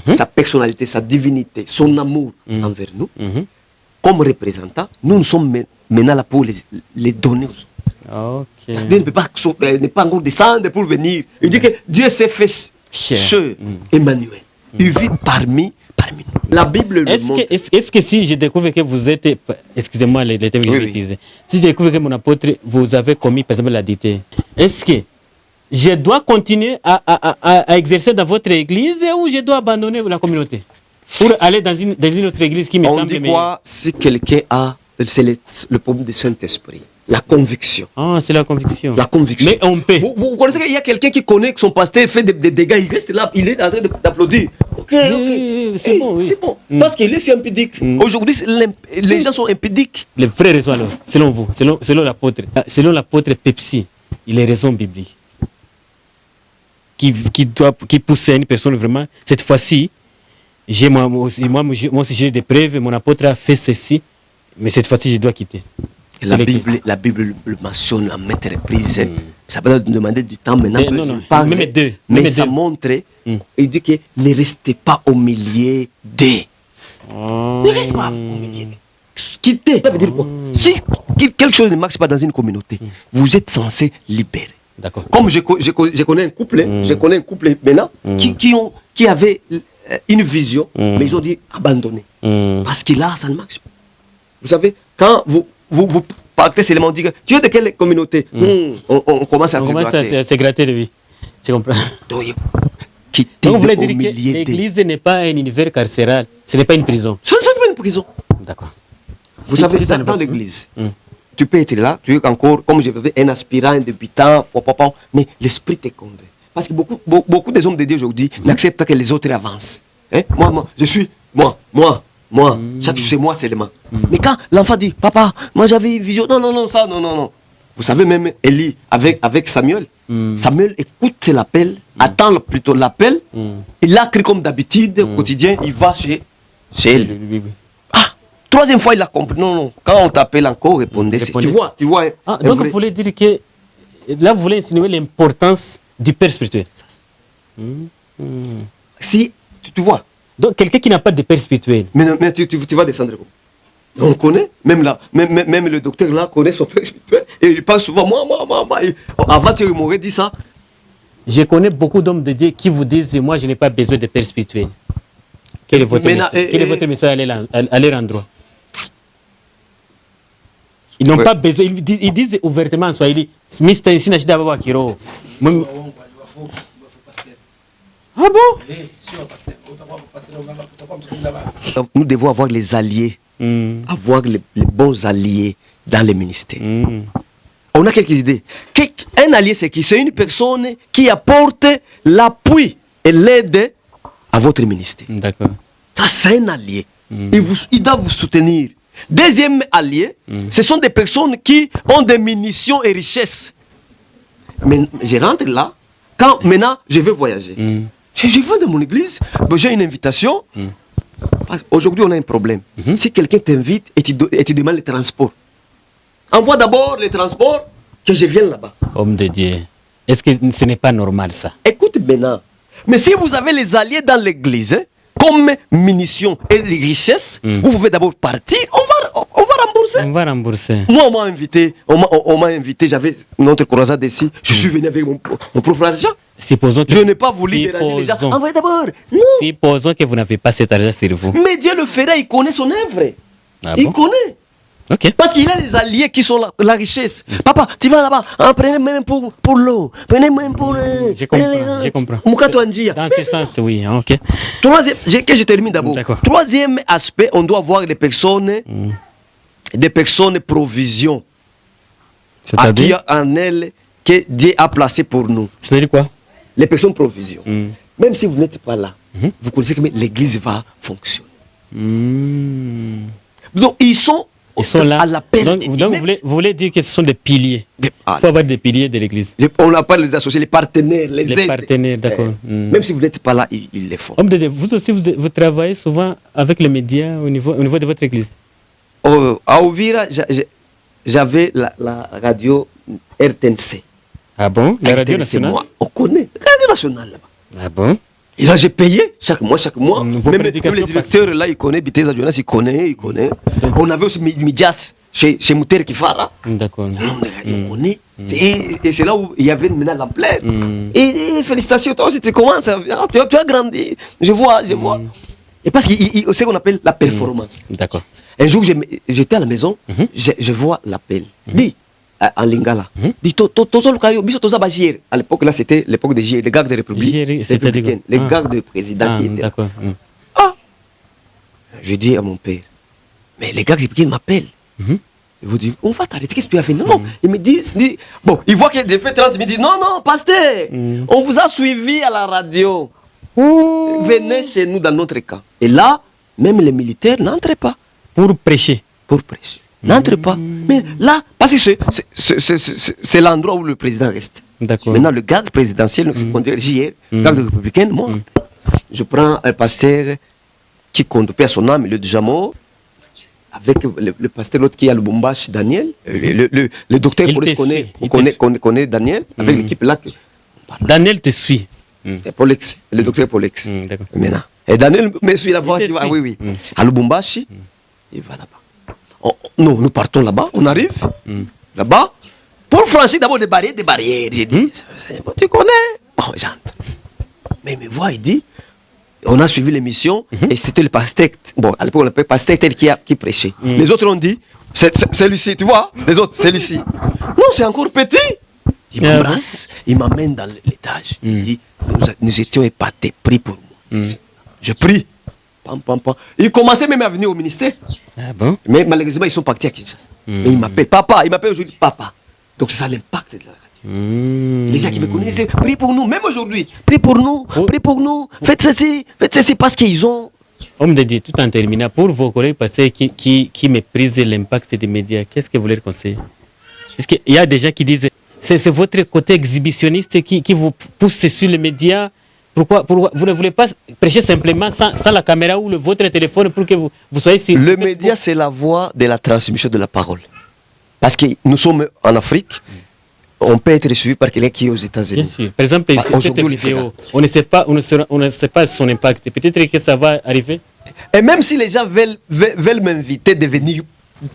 sa personnalité, sa divinité, son amour envers nous. Comme représentant, nous sommes maintenant là pour les donner aux autres. Okay. Parce que Dieu ne peut pas encore descendre pour venir. Il dit que Dieu s'est fait cher, Emmanuel. Il vit parmi nous. La Bible le montre. Est-ce que si je découvre que vous êtes, excusez-moi les termes que je vais utiliser, si je découvre que mon apôtre, vous avez commis par exemple l'adultère, est-ce que je dois continuer à exercer dans votre église ou je dois abandonner la communauté? Pour aller dans une autre église qui me On semble dit meilleure. quoi si quelqu'un a... C'est le problème du Saint-Esprit. La conviction. Ah, c'est la conviction. La conviction. Mais on peut. Vous connaissez qu'il y a quelqu'un qui connaît que son pasteur fait des dégâts, il reste là, il est en train d'applaudir. Ok, Oui, c'est bon, oui. C'est bon. Parce qu'il est sur impédique. Aujourd'hui, les gens sont impédiques. Les vraies raisons alors, selon vous, selon l'apôtre Pepsi, il est raison biblique qui pousse à une personne vraiment. Cette fois-ci, moi aussi j'ai des preuves, mon apôtre a fait ceci, mais cette fois-ci je dois quitter. La Bible le mentionne à maintes reprises. Ça peut demander du temps maintenant. Non, même deux. Mais ça montre, il dit que ne restez pas au milieu des. Ne restez pas au milieu des. Quittez. Ça veut dire quoi? Si quelque chose ne marche pas dans une communauté, vous êtes censé libérer. D'accord. Comme je connais un couple, maintenant qui avait une vision, mais ils ont dit abandonner. Parce que là, ça ne marche pas. Vous savez, quand vous partez seulement, on dit que tu es de quelle communauté? On commence à se gratter de lui. Tu comprends? Donc, vous voulez dire que l'église n'est pas un univers carcéral, ce n'est pas une prison. Ce n'est pas une prison. D'accord. Vous savez, dans l'église, tu peux être là, tu es encore, comme je disais, un aspirant, un débutant, mais l'esprit te conduit. Parce que beaucoup des hommes de Dieu aujourd'hui n'acceptent que les autres avancent. Hein? Moi, je suis, moi. Chaque jour, c'est moi seulement. Mais quand l'enfant dit, papa, moi j'avais une vision, non. Vous savez, même Élie, avec Samuel, Samuel écoute l'appel, attend plutôt l'appel, il a cru comme d'habitude, au quotidien, il va chez Élie. Troisième fois, il a compris. Non. Quand on t'appelle encore, répondez. Tu vois. Donc, vous voulez dire que là, vous voulez insinuer l'importance du père spirituel. Si, tu vois. Donc, quelqu'un qui n'a pas de père spirituel. Mais tu vas descendre. On connaît, même le docteur là connaît son père spirituel. Et il parle souvent, moi. Avant, tu m'aurais dit ça. Je connais beaucoup d'hommes de Dieu qui vous disent, moi, je n'ai pas besoin de père spirituel. Quel est votre message à leur endroit? Ils n'ont pas besoin, ils disent ouvertement en Swahili, ah bon? Nous devons avoir les alliés, avoir les bons alliés dans les ministères. On a quelques idées. Un allié, c'est qui? C'est une personne qui apporte l'appui et l'aide à votre ministère. D'accord. Ça, c'est un allié. Il doit vous soutenir. Deuxième allié, ce sont des personnes qui ont des munitions et richesses. Mais je rentre là, quand maintenant je vais voyager. Je vais dans mon église, j'ai une invitation. Aujourd'hui, on a un problème. Si quelqu'un t'invite et tu demandes le transport, envoie d'abord le transport que je vienne là-bas. Homme de Dieu, est-ce que ce n'est pas normal ça? Écoute maintenant. Mais si vous avez les alliés dans l'église, comme munitions et richesses, vous pouvez d'abord partir, on va rembourser. Moi, on m'a invité, j'avais notre croisade ici, je suis venu avec mon propre argent. Je n'ai pas voulu déranger les gens. Envoyez d'abord. Supposons que vous n'avez pas cet argent sur vous. Mais Dieu le fera, il connaît son œuvre. Il connaît. Okay. Parce qu'il a les alliés qui sont la richesse. Papa, tu vas là-bas, prenez même pour l'eau, prenez même pour je comprends. Dans ce sens, oui, ok. Troisième, je termine d'abord. Troisième aspect, on doit avoir des personnes provision. C'est-à-dire en elles que Dieu a placé pour nous. C'est-à-dire quoi? Les personnes provision. Même si vous n'êtes pas là, vous connaissez que l'église va fonctionner. Donc ils sont là à l'appel. Donc vous voulez dire que ce sont des piliers. Il faut avoir des piliers de l'église. On appelle les associés, les partenaires, les aides. Partenaires, d'accord. Même si vous n'êtes pas là, ils les font. Vous aussi, vous travaillez souvent avec les médias au niveau de votre église? À Ouvira, j'avais la radio RTNC. Ah bon? La radio nationale? Moi, on connaît. La radio nationale là-bas. Ah bon? Et là, j'ai payé chaque mois. Même les directeurs, là, ils connaissent. Biteza Jonas, ils connaissent. On avait aussi Midjas chez Mouter Kifara. D'accord. On connaît. Et c'est là où il y avait maintenant la plaie. Et félicitations, toi aussi, tu commences. Tu as grandi. Je vois. Et parce que c'est ce qu'on appelle la performance. D'accord. Un jour, j'étais à la maison, je vois l'appel. Dis, en lingala. Dis, à l'époque, là, c'était l'époque des GIR, les gardes de République. Les gardes de président qui étaient là. Je dis à mon père, mais les gars qui m'appellent, ils vous disent, on va t'arrêter, qu'est-ce que tu as fait? Non, ils me disent, bon, ils voient qu'il y a des faits 30, ils me disent, non, non, pasteur, on vous a suivi à la radio. Venez chez nous dans notre camp. Et là, même les militaires n'entrent pas. Pour prêcher. Pour prêcher. N'entrent pas. Mais là, parce que c'est l'endroit où le président reste. Maintenant, le garde présidentiel, on dirait hier, garde républicaine, moi, je prends un pasteur qui compte à son âme, le Djamo, avec le pasteur l'autre qui est à Lubumbashi, Daniel, le docteur police connaît Daniel, avec l'équipe là. Daniel te suit. Polex, le docteur Polex. Maintenant. Et Daniel me suit là-bas. Ah oui, oui. À Lubumbashi, il va là-bas. Nous partons là-bas, on arrive là-bas pour franchir d'abord des barrières. J'ai dit, tu connais? Bon, j'entre. Mais il me voit, il dit, on a suivi l'émission et c'était le pasteur, bon, à l'époque on l'appelait pasteur tel qui prêchait. Les autres ont dit, c'est Lucie, tu vois? Les autres, c'est Lucie. Non, c'est encore petit. Il m'embrasse, il m'amène dans l'étage. Il dit, nous étions épatés, pris pour moi. Je prie. Pam, pam, pam. Il commençait même à venir au ministère. Ah bon? Mais malheureusement, ils sont partis à Kinshasa. Mais il m'appelle papa, il m'appelle aujourd'hui papa. Donc c'est ça l'impact de la radio. Les gens qui me connaissent, prie pour nous, même aujourd'hui. Prie pour nous, prie pour nous. Faites ceci parce qu'ils ont. Homme de Dieu, tout en terminant, pour vos collègues passés qui méprisent l'impact des médias, qu'est-ce que vous leur conseillez? Parce qu'il y a des gens qui disent, c'est votre côté exhibitionniste qui vous pousse sur les médias. Pourquoi vous ne voulez pas prêcher simplement sans la caméra ou votre téléphone pour que vous soyez sur le média, c'est la voie de la transmission de la parole. Parce que nous sommes en Afrique, on peut être suivi par quelqu'un qui est aux États-Unis. Bien sûr. Par exemple, cette vidéo, on ne sait pas son impact. Peut-être que ça va arriver. Et même si les gens veulent m'inviter de venir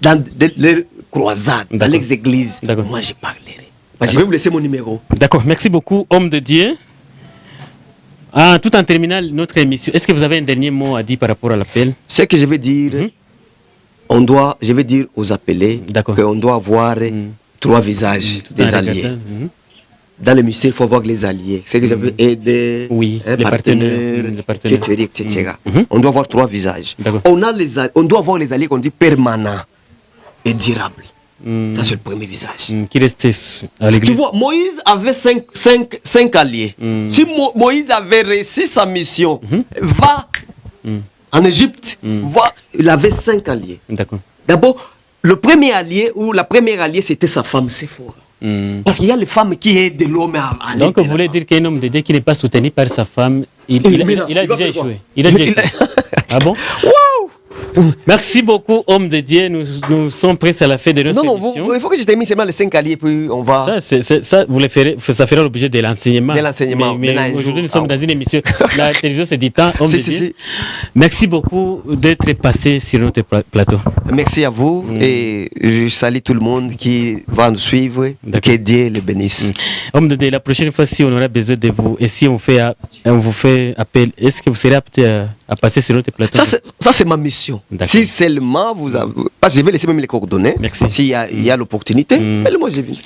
dans les croisades, dans les églises, moi je parlerai. Je vais vous laisser mon numéro. D'accord, merci beaucoup, homme de Dieu. Tout en terminant notre émission, est-ce que vous avez un dernier mot à dire par rapport à l'appel? Ce que je vais dire, je vais dire aux appelés qu'on doit avoir 3 visages des alliés. Dans le ministère, il faut voir les alliés. C'est que je veux aider, les partenaires, etc. On doit avoir 3 visages. On doit avoir les alliés qu'on dit permanents et durables. Ça, c'est le premier visage. Qui restait à l'église. Tu vois, Moïse avait 5 alliés. Si Moïse avait réussi sa mission, va en Égypte, il avait 5 alliés. D'abord, le premier allié ou la première alliée, c'était sa femme Séphora. Parce qu'il y a les femmes qui aident l'homme à aller. Donc, vous voulez dire qu'un homme de Dieu qui n'est pas soutenu par sa femme, il a déjà échoué. Ah bon? Waouh! Merci beaucoup, homme de Dieu. Nous sommes presque à la fin de notre émission. Non, il faut que je termine seulement les 5 alliés, puis on va... Ça, vous le ferez, ça fera l'objet de l'enseignement. Mais aujourd'hui, nous sommes dans une émission. La télévision, c'est du temps, homme de Dieu. Merci beaucoup d'être passé sur notre plateau. Merci à vous et je salue tout le monde qui va nous suivre. Que Dieu les bénisse. Homme de Dieu, la prochaine fois, si on aura besoin de vous et si on vous fait appel, est-ce que vous serez apte à passer sur notre plateau? Ça, c'est ma mission. Si seulement vous avez... Parce que je vais laisser même les coordonnées. S'il y a l'opportunité, moi je viens.